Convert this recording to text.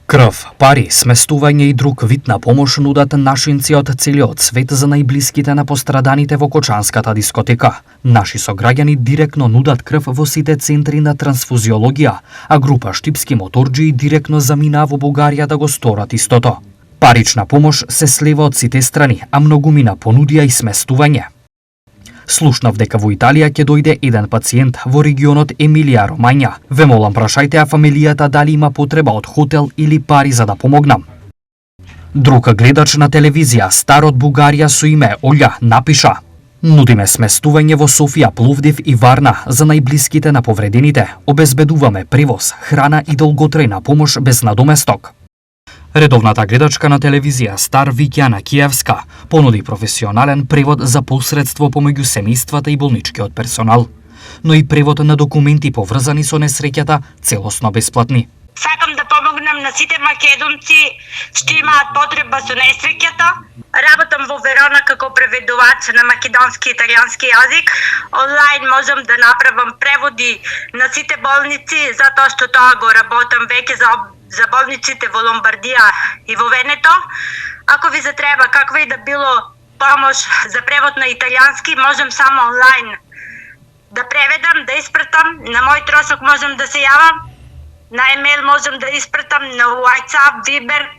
Крв, пари, сместување и друг вид на помош нудат нашинци од целиот свет за најблиските на постраданите во Кочанската дискотека. Наши сограѓани директно нудат крв во сите центри на трансфузиологија, а група штипски моторџии директно заминаа во Бугарија да го сторат истото. Парична помош се слева од сите страни, а многумина понудија и сместување. Слушнав дека во Италија ќе дојде еден пациент во регионот Емилија Ромања. Ве молам, прашајте ја фамилијата дали има потреба од хотел или пари за да помогнам. Друг гледач на телевизија, стар од Бугарија со име Олја, напиша: Нудиме сместување во Софија, Пловдив и Варна за најблиските на повредените. Обезбедуваме превоз, храна и долготрајна помош без надоместок. Редовната гледачка на телевизија Стар Викјана Киевска понуди професионален превод за посредство помеѓу семејствата и болничкиот персонал, но и превод на документи поврзани со несреќата целосно бесплатни. Сакам да помогнам на сите македонци што имаат потреба со несреќата. Работам во Верона како преведувач на македонски и италијански јазик. Онлайн можам да направам преводи на сите болници затоа што тоа го работам веќе за болниците во Ломбардија и во Венето. Ако ви затреба каква и да било помош за превод на италијански, можам само онлайн да преведам, да испратам. На мој трошок можам да се јавам. На емейл можам да испратам, на WhatsApp, Viber,